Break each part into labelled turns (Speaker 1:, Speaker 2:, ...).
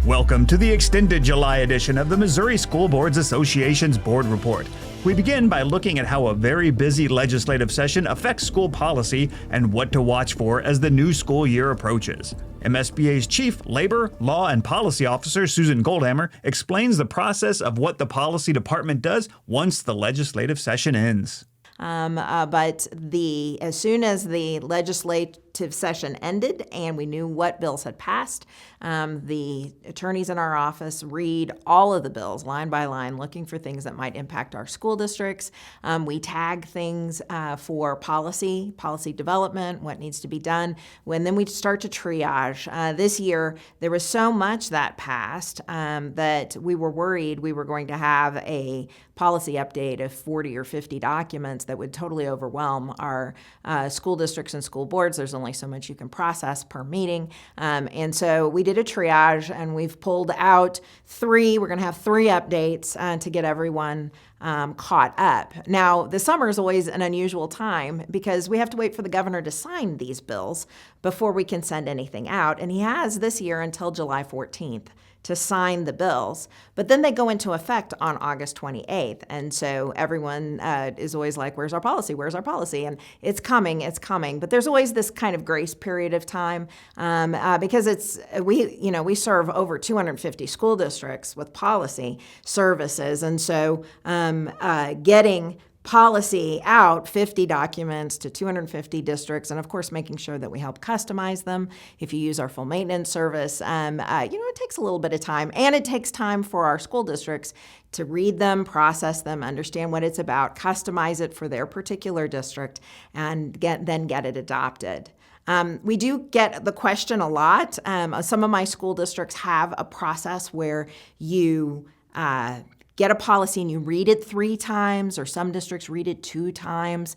Speaker 1: Welcome to the extended July edition of the Missouri School Boards Association's Board Report. We begin by looking at how a very busy legislative session affects school policy and what to watch for as the new school year approaches. MSBA's Chief Labor, Law, and Policy Officer, Susan Goldhammer, explains the process of what the policy department does once the legislative session ends.
Speaker 2: But as soon as the legislative session ended and we knew what bills had passed, the attorneys in our office read all of the bills line by line, looking for things that might impact our school districts. We tag things for policy development, what needs to be done. Then we start to triage. This year, there was so much that passed that we were worried we were going to have a policy update of 40 or 50 documents that would totally overwhelm our school districts and school boards. There's only so much you can process per meeting. And so we did a triage and we've pulled out three. We're going to have three updates to get everyone caught up. Now, the summer is always an unusual time because we have to wait for the governor to sign these bills before we can send anything out. And he has this year until July 14th. To sign the bills, but then they go into effect on August 28th. And so everyone is always like, where's our policy? Where's our policy? And it's coming. But there's always this kind of grace period of time because we serve over 250 school districts with policy services. And so getting policy out 50 documents to 250 districts, and of course making sure that we help customize them. If you use our full maintenance service, it takes a little bit of time, and it takes time for our school districts to read them, process them, understand what it's about, customize it for their particular district, and then get it adopted. We do get the question a lot. Some of my school districts have a process where you get a policy and you read it 3 times, or some districts read it 2 times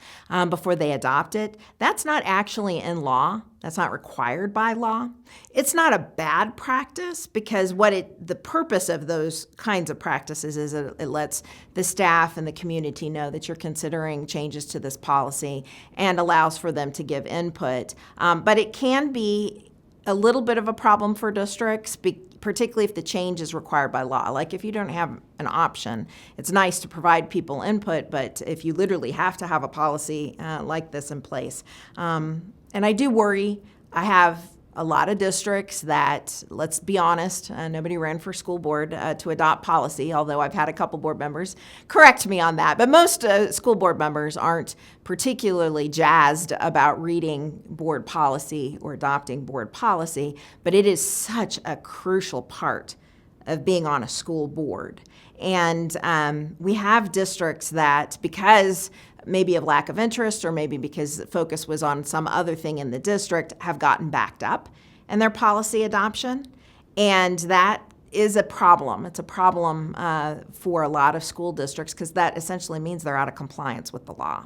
Speaker 2: before they adopt it. That's not actually in law. That's not required by law. It's not a bad practice because the purpose of those kinds of practices is it lets the staff and the community know that you're considering changes to this policy and allows for them to give input. But it can be a little bit of a problem for districts, particularly if the change is required by law. Like if you don't have an option, it's nice to provide people input, but if you literally have to have a policy like this in place. And I do worry. I have a lot of districts that, let's be honest, nobody ran for school board to adopt policy, although I've had a couple board members correct me on that. But most school board members aren't particularly jazzed about reading board policy or adopting board policy, but it is such a crucial part of being on a school board. And we have districts that, because maybe of lack of interest or maybe because the focus was on some other thing in the district, have gotten backed up in their policy adoption. And that is a problem. It's a problem for a lot of school districts because that essentially means they're out of compliance with the law.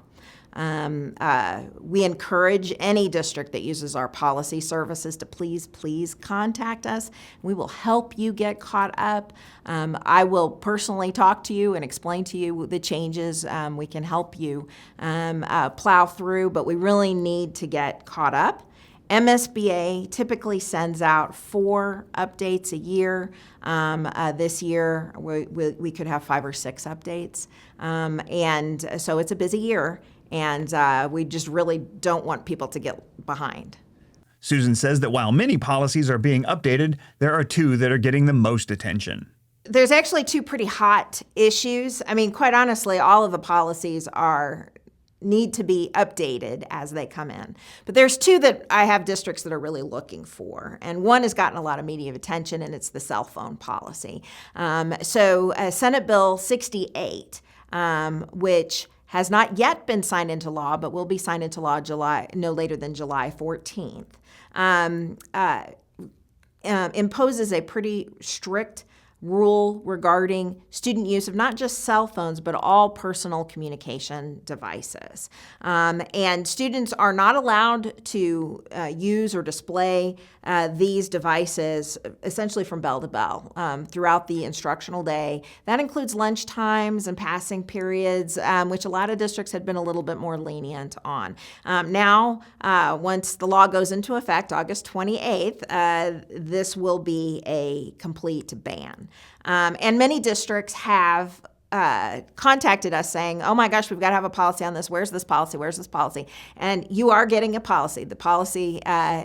Speaker 2: We encourage any district that uses our policy services to please contact us. We will help you get caught up. I will personally talk to you and explain to you the changes. We can help you plow through, but we really need to get caught up. MSBA typically sends out 4 updates a year. This year, we could have 5 or 6 updates. And so it's a busy year. And we just really don't want people to get behind.
Speaker 1: Susan says that while many policies are being updated, there are 2 that are getting the most attention.
Speaker 2: There's actually 2 pretty hot issues. I mean, quite honestly, all of the policies need to be updated as they come in. But there's 2 that I have districts that are really looking for. And one has gotten a lot of media attention, and it's the cell phone policy. So Senate Bill 68, which has not yet been signed into law, but will be signed into law no later than July 14th, imposes a pretty strict rule regarding student use of not just cell phones, but all personal communication devices. And students are not allowed to use or display these devices essentially from bell to bell throughout the instructional day. That includes lunch times and passing periods, which a lot of districts had been a little bit more lenient on. Now, once the law goes into effect, August 28th, this will be a complete ban. And many districts have contacted us saying, oh my gosh, we've got to have a policy on this. Where's this policy? Where's this policy? And you are getting a policy. The policy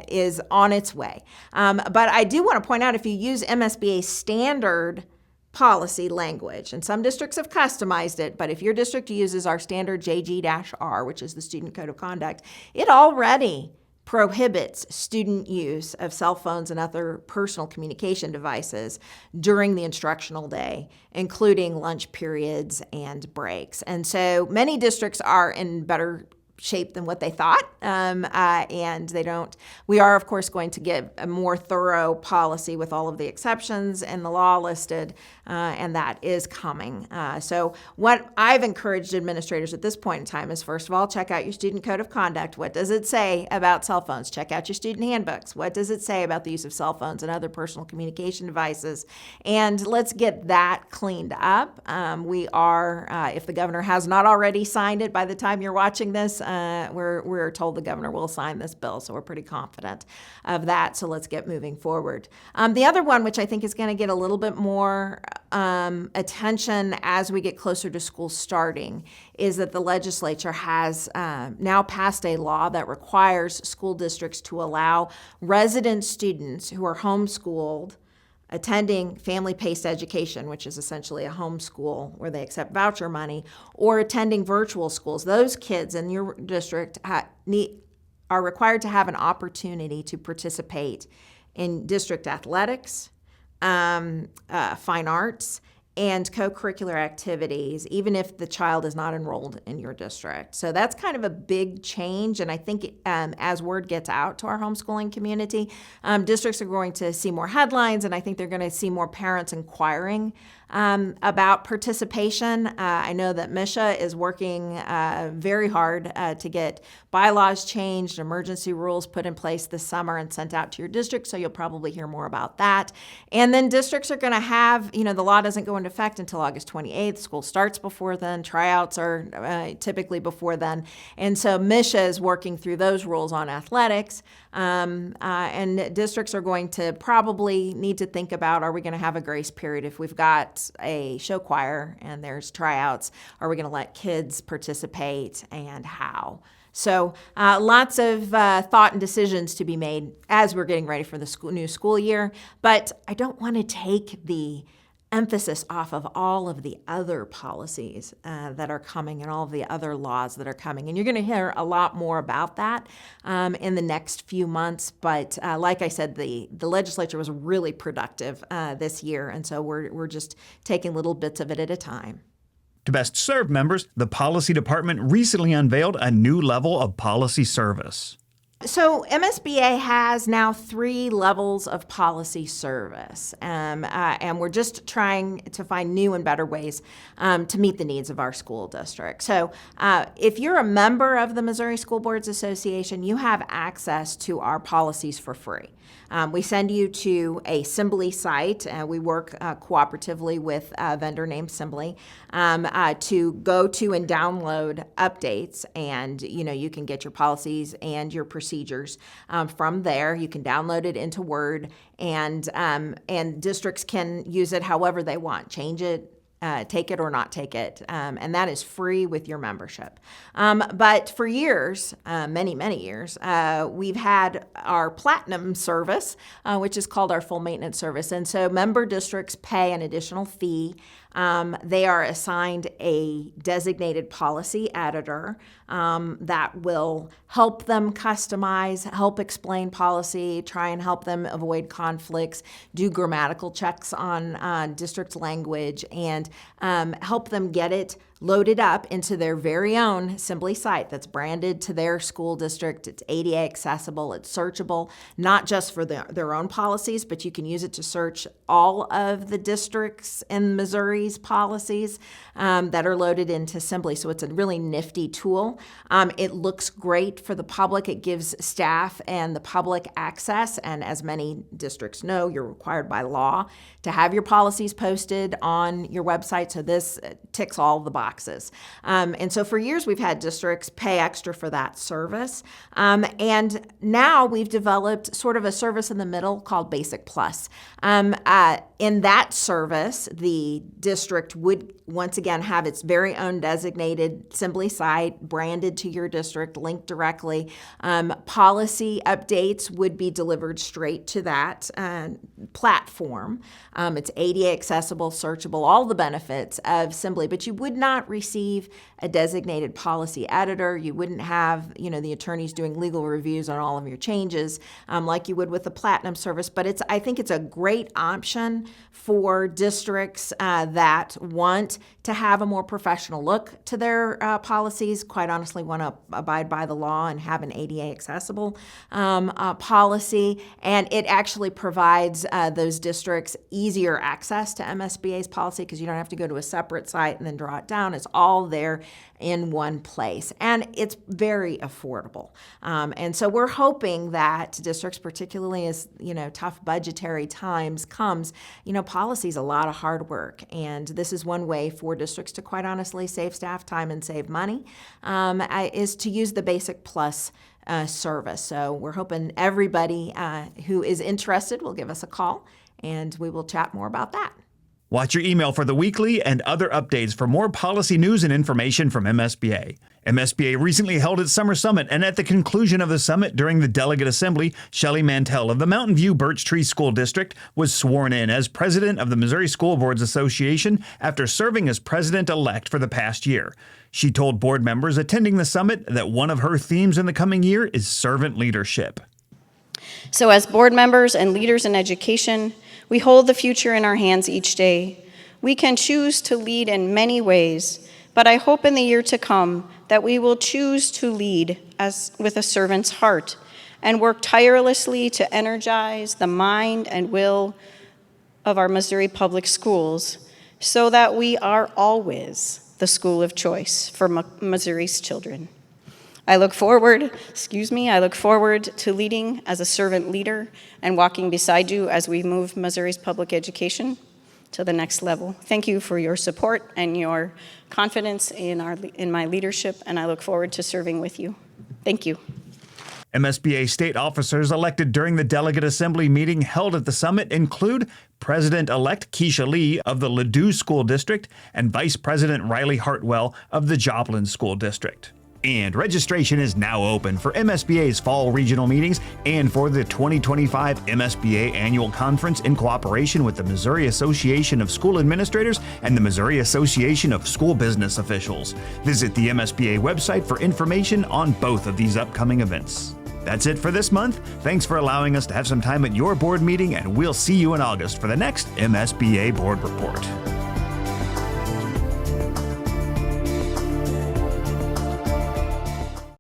Speaker 2: is on its way. But I do want to point out, if you use MSBA standard policy language, and some districts have customized it, but if your district uses our standard JG-R, which is the Student Code of Conduct, it already prohibits student use of cell phones and other personal communication devices during the instructional day, including lunch periods and breaks. And so many districts are in better shape than what they thought, and they don't. We are, of course, going to give a more thorough policy with all of the exceptions and the law listed, and that is coming. So what I've encouraged administrators at this point in time is, first of all, check out your Student Code of Conduct. What does it say about cell phones? Check out your student handbooks. What does it say about the use of cell phones and other personal communication devices? And let's get that cleaned up. We are, if the governor has not already signed it by the time you're watching this, we're told the governor will sign this bill, so we're pretty confident of that. So let's get moving forward. The other one, which I think is going to get a little bit more attention as we get closer to school starting, is that the legislature has now passed a law that requires school districts to allow resident students who are homeschooled attending family-paced education, which is essentially a homeschool where they accept voucher money, or attending virtual schools. Those kids in your district are required to have an opportunity to participate in district athletics, fine arts, and co-curricular activities, even if the child is not enrolled in your district. So that's kind of a big change, and I think as word gets out to our homeschooling community, districts are going to see more headlines, and I think they're going to see more parents inquiring about participation. I know that MSBA is working very hard to get bylaws changed, emergency rules put in place this summer and sent out to your district, so you'll probably hear more about that. And then districts are going to have, the law doesn't go into effect until August 28th. School starts before then. Tryouts are typically before then. And so MSBA is working through those rules on athletics. And districts are going to probably need to think about, are we going to have a grace period if we've got a show choir and there's tryouts? Are we going to let kids participate, and how? So lots of thought and decisions to be made as we're getting ready for the new school year. But I don't want to take the emphasis off of all of the other policies that are coming and all of the other laws that are coming. And you're going to hear a lot more about that in the next few months. But like I said, the legislature was really productive this year. And so we're just taking little bits of it at a time.
Speaker 1: To best serve members, the Policy Department recently unveiled a new level of policy service.
Speaker 2: So MSBA has now 3 levels of policy service, and we're just trying to find new and better ways to meet the needs of our school district. So if you're a member of the Missouri School Boards Association, you have access to our policies for free. We send you to a Symbly site. We work cooperatively with a vendor named Symbly to go to and download updates, and you can get your policies and your procedures from there. You can download it into Word, and districts can use it however they want. Change it, take it or not take it, and that is free with your membership. But for years, many years, we've had our Platinum service, which is called our full maintenance service. And so member districts pay an additional fee. They are assigned a designated policy editor that will help them customize, help explain policy, try and help them avoid conflicts, do grammatical checks on district language, and help them get it loaded up into their very own Assembly site that's branded to their school district. It's ADA accessible, it's searchable, not just for their own policies, but you can use it to search all of the districts in Missouri's policies that are loaded into Assembly. So it's a really nifty tool. It looks great for the public. It gives staff and the public access, and as many districts know, you're required by law to have your policies posted on your website, so this ticks all the boxes. And so for years, we've had districts pay extra for that service. And now we've developed sort of a service in the middle called Basic Plus. In that service, the district would once again have its very own designated Assembly site branded to your district, linked directly. Policy updates would be delivered straight to that platform. It's ADA accessible, searchable, all the benefits of Assembly, but you would not receive a designated policy editor. You wouldn't have, the attorneys doing legal reviews on all of your changes like you would with the Platinum service. But I think it's a great option for districts that want to have a more professional look to their policies, quite honestly want to abide by the law and have an ADA accessible policy. And it actually provides those districts easier access to MSBA's policy because you don't have to go to a separate site and then draw it down. It's all there in one place. And it's very affordable. And so we're hoping that districts, particularly as, tough budgetary times comes, policy is a lot of hard work. And this is one way for districts to quite honestly save staff time and save money, is to use the Basic Plus service. So we're hoping everybody who is interested will give us a call and we will chat more about that.
Speaker 1: Watch your email for the weekly and other updates for more policy news and information from MSBA. MSBA recently held its summer summit, and at the conclusion of the summit during the delegate assembly, Shelley Mantell of the Mountain View Birch Tree School District was sworn in as president of the Missouri School Boards Association after serving as president-elect for the past year. She told board members attending the summit that one of her themes in the coming year is servant leadership.
Speaker 3: So as board members and leaders in education, we hold the future in our hands each day. We can choose to lead in many ways, but I hope in the year to come that we will choose to lead with a servant's heart and work tirelessly to energize the mind and will of our Missouri public schools so that we are always the school of choice for Missouri's children. I look forward to leading as a servant leader and walking beside you as we move Missouri's public education to the next level. Thank you for your support and your confidence in my leadership, and I look forward to serving with you. Thank you.
Speaker 1: MSBA state officers elected during the delegate assembly meeting held at the summit include President-elect Keisha Lee of the Ladue School District and Vice President Riley Hartwell of the Joplin School District. And registration is now open for MSBA's fall regional meetings and for the 2025 MSBA Annual Conference in cooperation with the Missouri Association of School Administrators and the Missouri Association of School Business Officials. Visit the MSBA website for information on both of these upcoming events. That's it for this month. Thanks for allowing us to have some time at your board meeting, and we'll see you in August for the next MSBA Board Report.